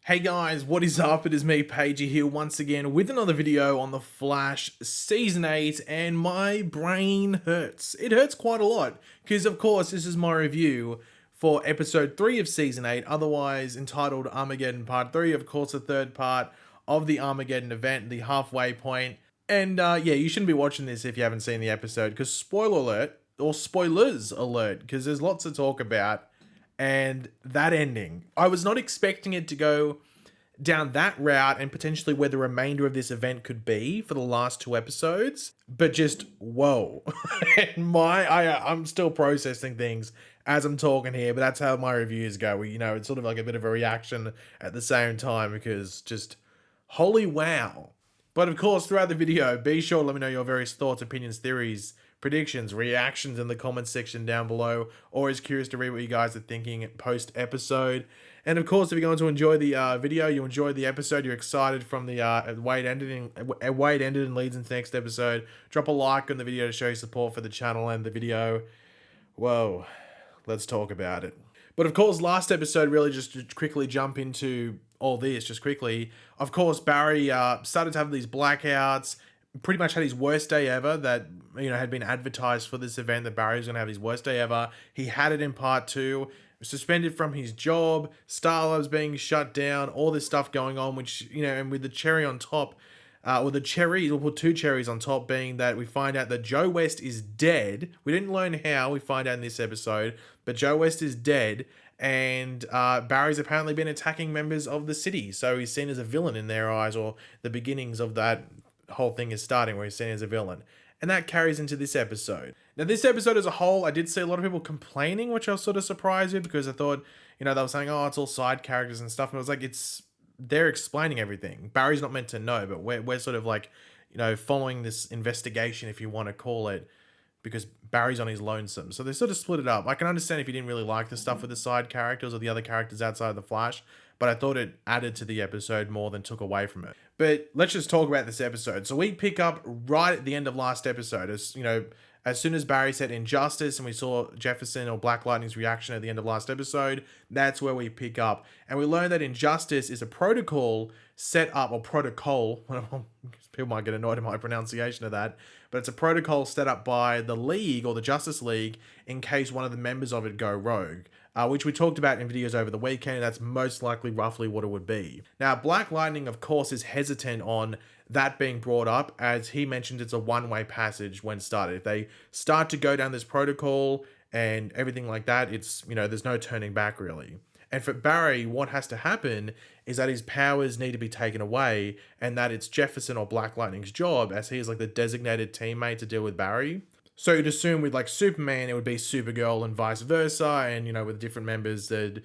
Hey guys, what is up? It is me, Pagey, here once again with another video on The Flash Season 8, and my brain hurts. It hurts quite a lot, because of course this is my review for Episode 3 of Season 8, otherwise entitled Armageddon Part 3, of course the third part of the Armageddon event, the halfway point. And yeah, you shouldn't be watching this if you haven't seen the episode, because spoiler alert, or spoilers alert, because there's lots to talk about. And that ending, I was not expecting it to go down that route and potentially where the remainder of this event could be for the last two episodes, but just whoa. And I'm still processing things as I'm talking here, but that's how my reviews go. It's sort of like a bit of a reaction at the same time, because just holy wow. But of course, throughout the video, be sure to let me know your various thoughts, opinions, theories, predictions, reactions in the comments section down below. Always curious to read what you guys are thinking post episode. And of course, if you're going to enjoy the video, you enjoyed the episode, you're excited from the way it ended and leads into the next episode, drop a like on the video to show your support for the channel and the video. Whoa, let's talk about it. But of course, last episode, really just to quickly jump into all this, just quickly, of course, Barry started to have these blackouts, pretty much had his worst day ever that, had been advertised for this event, that Barry was going to have his worst day ever. He had it in part 2, suspended from his job, Starlab's being shut down, all this stuff going on, which, and with the cherry on top, we'll put two cherries on top, being that we find out that Joe West is dead. We didn't learn how, we find out in this episode, but Joe West is dead, and Barry's apparently been attacking members of the city, so he's seen as a villain in their eyes, or the beginnings of that whole thing is starting, where he's seen as a villain. And that carries into this episode. Now, this episode as a whole, I did see a lot of people complaining, which I was sort of surprised with, because I thought, they were saying, oh, it's all side characters and stuff. And I was like, they're explaining everything. Barry's not meant to know, but we're sort of like, following this investigation, if you want to call it, because Barry's on his lonesome. So they sort of split it up. I can understand if you didn't really like the stuff with the side characters or the other characters outside of the Flash, but I thought it added to the episode more than took away from it. But let's just talk about this episode. So we pick up right at the end of last episode. As soon as Barry said injustice and we saw Jefferson or Black Lightning's reaction at the end of last episode, that's where we pick up. And we learn that injustice is a protocol set up, or protocol, people might get annoyed at my pronunciation of that, but it's a protocol set up by the League, or the Justice League, in case one of the members of it go rogue. Which we talked about in videos over the weekend, and that's most likely roughly what it would be. Now, Black Lightning, of course, is hesitant on that being brought up, as he mentioned it's a one-way passage when started. If they start to go down this protocol and everything like that, it's, there's no turning back, really. And for Barry, what has to happen is that his powers need to be taken away, and that it's Jefferson or Black Lightning's job, as he is like the designated teammate, to deal with Barry. So you'd assume with like Superman, it would be Supergirl and vice versa, and with different members, there'd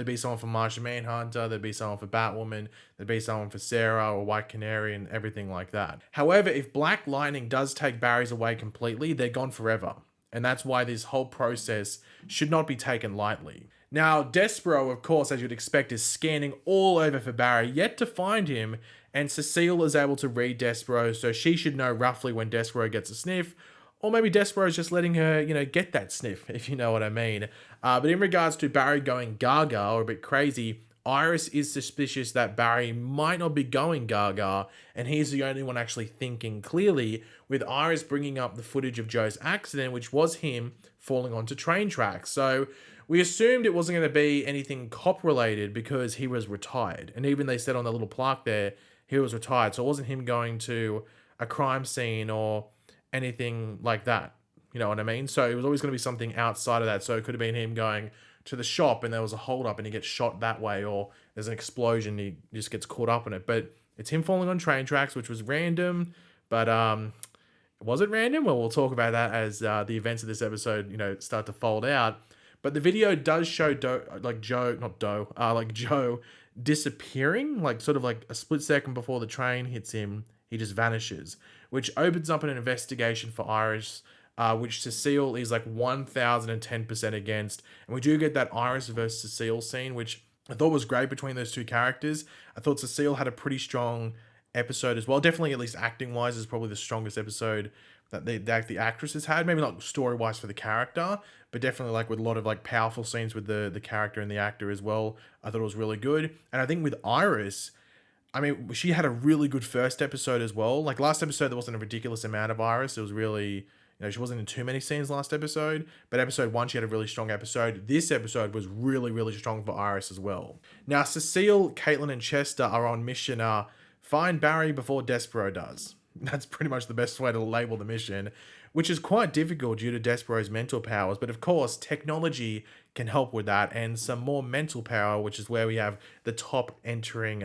be someone for Martian Manhunter, there'd be someone for Batwoman, there'd be someone for Sarah or White Canary, and everything like that. However, if Black Lightning does take Barry's away completely, they're gone forever, and that's why this whole process should not be taken lightly. Now, Despero, of course, as you'd expect, is scanning all over for Barry, yet to find him, and Cecile is able to read Despero, so she should know roughly when Despero gets a sniff. Or maybe Despero is just letting her, get that sniff, if you know what I mean. But in regards to Barry going gaga, or a bit crazy, Iris is suspicious that Barry might not be going gaga, and he's the only one actually thinking clearly, with Iris bringing up the footage of Joe's accident, which was him falling onto train tracks. So we assumed it wasn't going to be anything cop-related, because he was retired. And even they said on the little plaque there, he was retired. So it wasn't him going to a crime scene or anything like that, you know what I mean? So it was always going to be something outside of that. So it could have been him going to the shop and there was a hold up and he gets shot that way, or there's an explosion, he just gets caught up in it. But it's him falling on train tracks, which was random. But was it random? Well, we'll talk about that as the events of this episode, start to fold out. But the video does show Joe disappearing, like sort of like a split second before the train hits him. He just vanishes, which opens up an investigation for Iris, which Cecile is like 1010% against. And we do get that Iris versus Cecile scene, which I thought was great between those two characters. I thought Cecile had a pretty strong episode as well. Definitely, at least acting-wise, is probably the strongest episode that the actresses had. Maybe not story wise for the character, but definitely like with a lot of like powerful scenes with the character and the actor as well. I thought it was really good. And I think with Iris, I mean, she had a really good first episode as well. Like last episode, there wasn't a ridiculous amount of Iris. It was really, she wasn't in too many scenes last episode. But episode one, she had a really strong episode. This episode was really, really strong for Iris as well. Now, Cecile, Caitlin, and Chester are on mission. Find Barry before Despero does. That's pretty much the best way to label the mission, which is quite difficult due to Despero's mental powers. But of course, technology can help with that, and some more mental power, which is where we have the top entering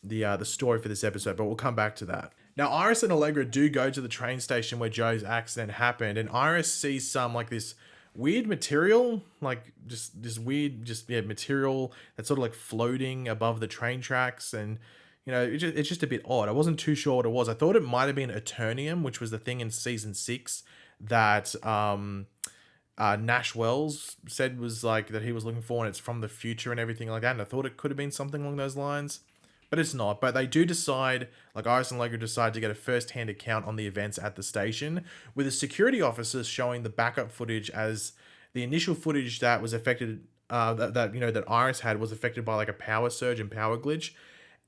the story for this episode. But we'll come back to that. Now, Iris and Allegra do go to the train station where Joe's accident happened, and Iris sees some like this weird material, like just this weird, material that's sort of like floating above the train tracks, and it's just a bit odd. I wasn't too sure what it was. I thought it might have been Eternium, which was the thing in season 6 that Nash Wells said was like that he was looking for, and it's from the future and everything like that. And I thought it could have been something along those lines, but it's not. But they do decide, like Iris and Allegra decide to get a first-hand account on the events at the station, with the security officers showing the backup footage as the initial footage that was affected, that Iris had was affected by like a power surge and power glitch.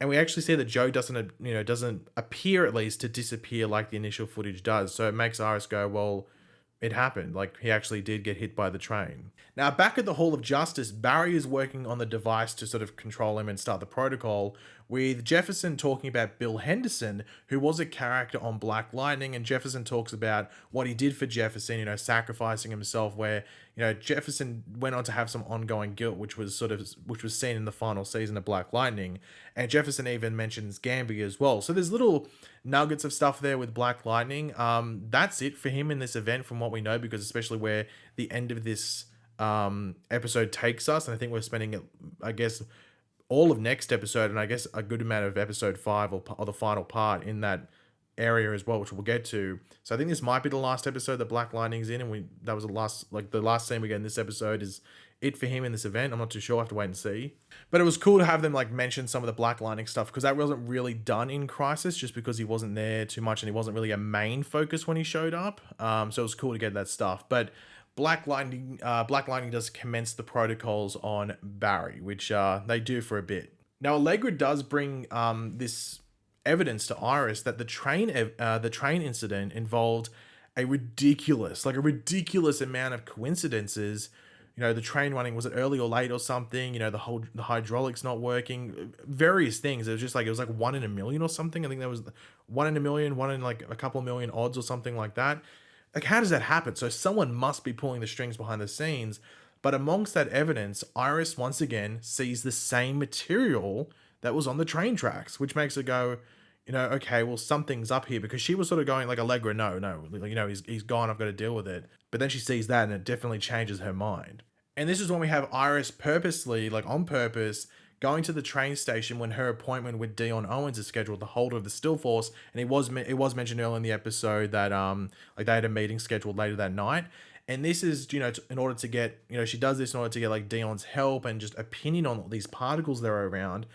And we actually see that Joe doesn't appear, at least, to disappear like the initial footage does. So it makes Iris go, well, it happened. Like, he actually did get hit by the train. Now, back at the Hall of Justice, Barry is working on the device to sort of control him and start the protocol, with Jefferson talking about Bill Henderson, who was a character on Black Lightning, and Jefferson talks about what he did for Jefferson, sacrificing himself, where, Jefferson went on to have some ongoing guilt, which was seen in the final season of Black Lightning, and Jefferson even mentions Gambi as well. So there's little nuggets of stuff there with Black Lightning. That's it for him in this event from what we know, because especially where the end of this episode takes us, and I think we're spending, I guess, all of next episode, and I guess a good amount of episode 5 or the final part in that area as well, which we'll get to. So I think this might be the last episode that Black Lightning's in, and that was the last scene we get in this episode is it for him in this event. I'm not too sure. I have to wait and see. But it was cool to have them like mention some of the Black Lightning stuff, because that wasn't really done in Crisis, just because he wasn't there too much and he wasn't really a main focus when he showed up. So it was cool to get that stuff. But Black Lightning does commence the protocols on Barry, which they do for a bit. Now, Allegra does bring this evidence to Iris that the train incident involved a ridiculous amount of coincidences. The train running, was it early or late or something? The hydraulics not working, various things. It was like 1 in a million or something. I think that was 1 in a million, 1 in like a couple million odds or something like that. Like, how does that happen? So someone must be pulling the strings behind the scenes. But amongst that evidence, Iris once again sees the same material that was on the train tracks, which makes her go, okay, well, something's up here, because she was sort of going like, Allegra, no, he's gone, I've got to deal with it. But then she sees that and it definitely changes her mind. And this is when we have Iris purposely, like on purpose, going to the train station when her appointment with Dion Owens is scheduled, the holder of the Still Force. And it was mentioned earlier in the episode that like they had a meeting scheduled later that night. And this is, in order to get, she does this in order to get like Dion's help and just opinion on all these particles that are around.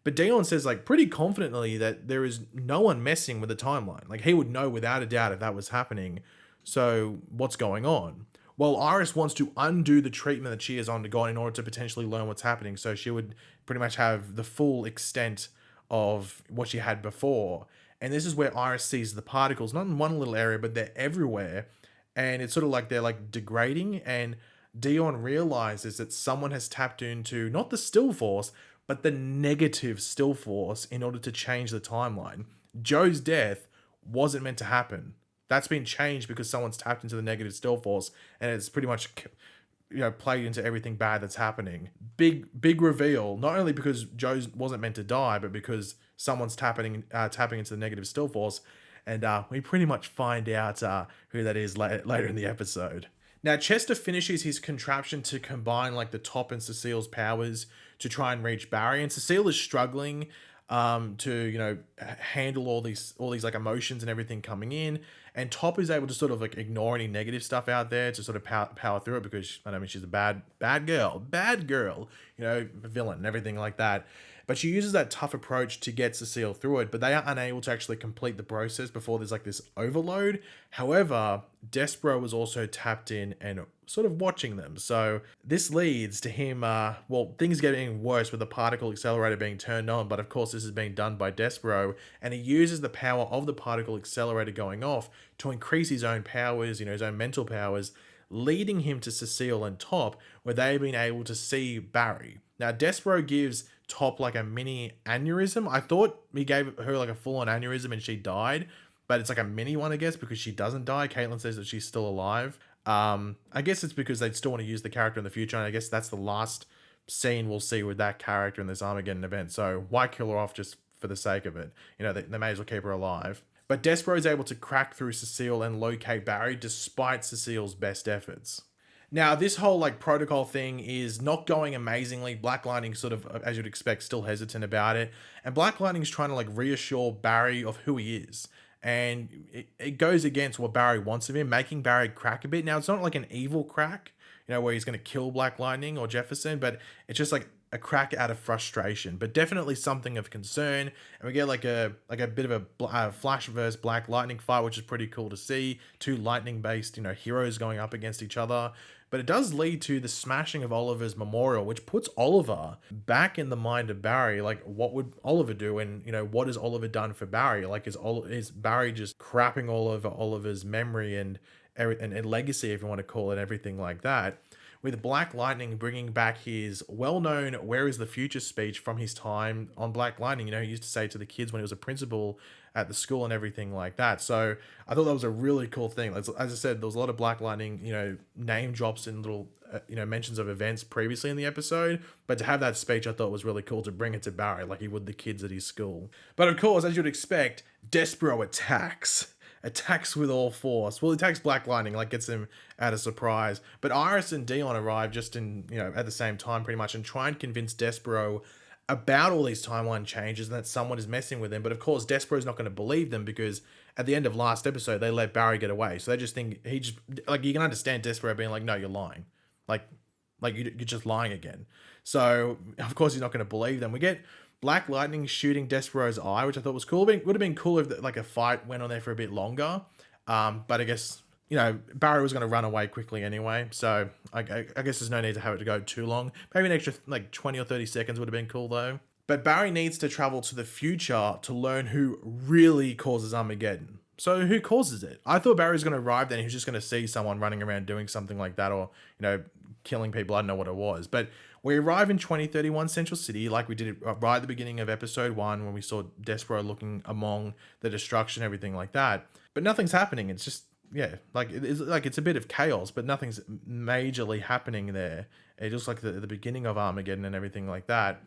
But Dion says like pretty confidently that there is no one messing with the timeline. Like, he would know without a doubt if that was happening. So what's going on? Well, Iris wants to undo the treatment that she has undergone in order to potentially learn what's happening. So she would pretty much have the full extent of what she had before. And this is where Iris sees the particles, not in one little area, but they're everywhere. And it's sort of like they're like degrading. And Dion realizes that someone has tapped into not the Still Force, but the negative Still Force in order to change the timeline. Joe's death wasn't meant to happen. That's been changed because someone's tapped into the negative Still Force, and it's pretty much, played into everything bad that's happening. Big reveal, not only because Joe wasn't meant to die, but because someone's tapping into the negative Still Force, and we pretty much find out who that is later in the episode. Now, Chester finishes his contraption to combine like the top and Cecile's powers to try and reach Barry, and Cecile is struggling to handle all these like emotions and everything coming in, And Top is able to sort of like ignore any negative stuff out there to sort of power through it, because I mean she's a bad girl, villain and everything like that. But she uses that tough approach to get Cecile through it, but they are unable to actually complete the process before there's like this overload. However, Despero was also tapped in and sort of watching them. So this leads to him, things getting worse with the particle accelerator being turned on. But of course, this is being done by Despero, and he uses the power of the particle accelerator going off to increase his own powers, his own mental powers, leading him to Cecile and Top, where they've been able to see Barry. Now, Despero gives Top like a mini aneurysm. I thought he gave her like a full-on aneurysm and she died, but it's like a mini one, I guess, because she doesn't die. Caitlin says that she's still alive. I guess it's because they'd still want to use the character in the future, and I guess that's the last scene we'll see with that character in this Armageddon event. So why kill her off just for the sake of it? They may as well keep her alive. But Despero is able to crack through Cecile and locate Barry despite Cecile's best efforts. Now, this whole like protocol thing is not going amazingly. Black Lightning sort of, as you'd expect, still hesitant about it. And Black Lightning's trying to like reassure Barry of who he is. And it goes against what Barry wants of him, making Barry crack a bit. Now, it's not like an evil crack, where he's going to kill Black Lightning or Jefferson, but it's just like a crack out of frustration, but definitely something of concern. And we get like a bit of a Flash versus Black Lightning fight, which is pretty cool to see. Two lightning-based, heroes going up against each other. But it does lead to the smashing of Oliver's memorial, which puts Oliver back in the mind of Barry. Like, what would Oliver do? And, what has Oliver done for Barry? Like, is Barry just crapping all over Oliver's memory and legacy, if you want to call it, everything like that? With Black Lightning bringing back his well-known "Where is the future" speech from his time on Black Lightning. He used to say to the kids when he was a principal at the school and everything like that. So I thought that was a really cool thing. As I said, there was a lot of Black Lightning, name drops and little, mentions of events previously in the episode. But to have that speech, I thought was really cool to bring it to Barry like he would the kids at his school. But of course, as you'd expect, Despero attacks with all force. Well, he attacks Black Lightning, like gets him at a surprise. But Iris and Dion arrive just in, at the same time pretty much, and try and convince Despero about all these timeline changes and that someone is messing with him. But of course, Despero's not going to believe them, because at the end of last episode, they let Barry get away. So they just think you can understand Despero being like, no, you're lying. Like you're just lying again. So of course, he's not going to believe them. We get Black Lightning shooting Despero's eye, which I thought was cool. It would have been cool if like a fight went on there for a bit longer. But I guess, Barry was going to run away quickly anyway. So I guess there's no need to have it to go too long. Maybe an extra like 20 or 30 seconds would have been cool though. But Barry needs to travel to the future to learn who really causes Armageddon. So who causes it? I thought Barry was going to arrive then. He was just going to see someone running around doing something like that, or, killing people. I don't know what it was. But we arrive in 2031 Central City, like we did right at the beginning of episode 1, when we saw Despero looking among the destruction, everything like that. But nothing's happening. It's just, it's a bit of chaos, but nothing's majorly happening there. It's just like the beginning of Armageddon and everything like that.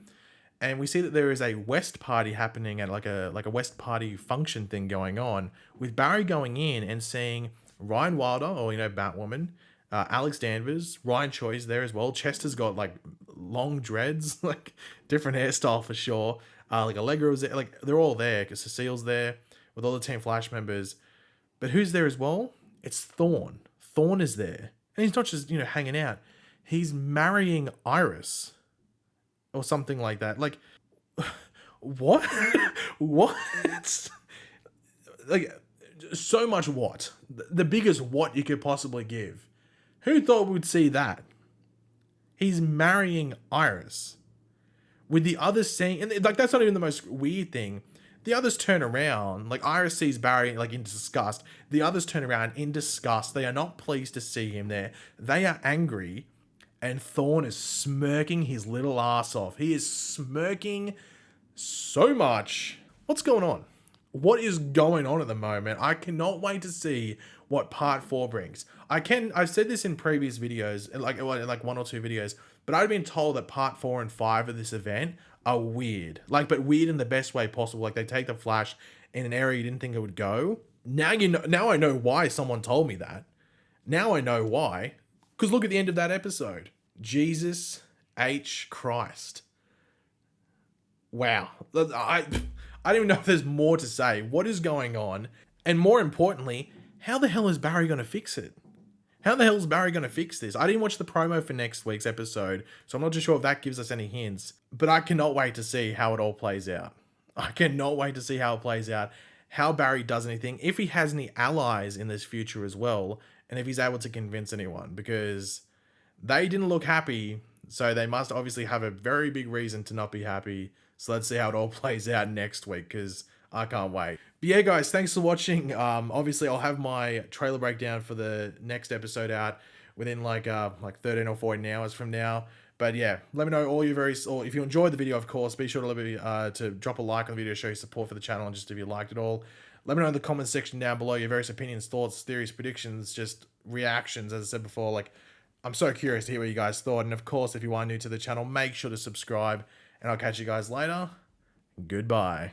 And we see that there is a West party happening at like a West party function thing going on, with Barry going in and seeing Ryan Wilder, or Batwoman, Alex Danvers, Ryan Choi's there as well. Chester's got like long dreads, like different hairstyle for sure. Like Allegra's there, like they're all there because Cecile's there with all the Team Flash members. But who's there as well? It's Thawne. Thawne is there, and he's not just hanging out. He's marrying Iris, or something like that. Like, what? What? Like, so much what? The biggest what you could possibly give. Who thought we'd see that? He's marrying Iris. With the others saying, and like that's not even the most weird thing. The others turn around, like Iris sees Barry like in disgust. The others turn around in disgust. They are not pleased to see him there. They are angry, and Thawne is smirking his little ass off. He is smirking so much. What's going on? What is going on at the moment? I cannot wait to see what part 4 brings. I've said this in previous videos, like 1 or 2 videos, but I've been told that part 4 and 5 of this event are weird. But weird in the best way possible. Like, they take the Flash in an area you didn't think it would go. Now I know why someone told me that. Now I know why. Because look at the end of that episode. Jesus H. Christ. Wow. I don't even know if there's more to say. What is going on? And more importantly, how the hell is Barry going to fix it? How the hell is Barry going to fix this? I didn't watch the promo for next week's episode, so I'm not too sure if that gives us any hints. But I cannot wait to see how it all plays out. I cannot wait to see how it plays out, how Barry does anything, if he has any allies in this future as well, and if he's able to convince anyone, because they didn't look happy, so they must obviously have a very big reason to not be happy. So let's see how it all plays out next week, because I can't wait. But yeah, guys, thanks for watching. Obviously, I'll have my trailer breakdown for the next episode out within like 13 or 14 hours from now. But yeah, let me know all your or if you enjoyed the video, of course, be sure to let me to drop a like on the video, show your support for the channel, and just if you liked it all. Let me know in the comment section down below your various opinions, thoughts, theories, predictions, just reactions. As I said before, like, I'm so curious to hear what you guys thought. And of course, if you are new to the channel, make sure to subscribe, and I'll catch you guys later. Goodbye.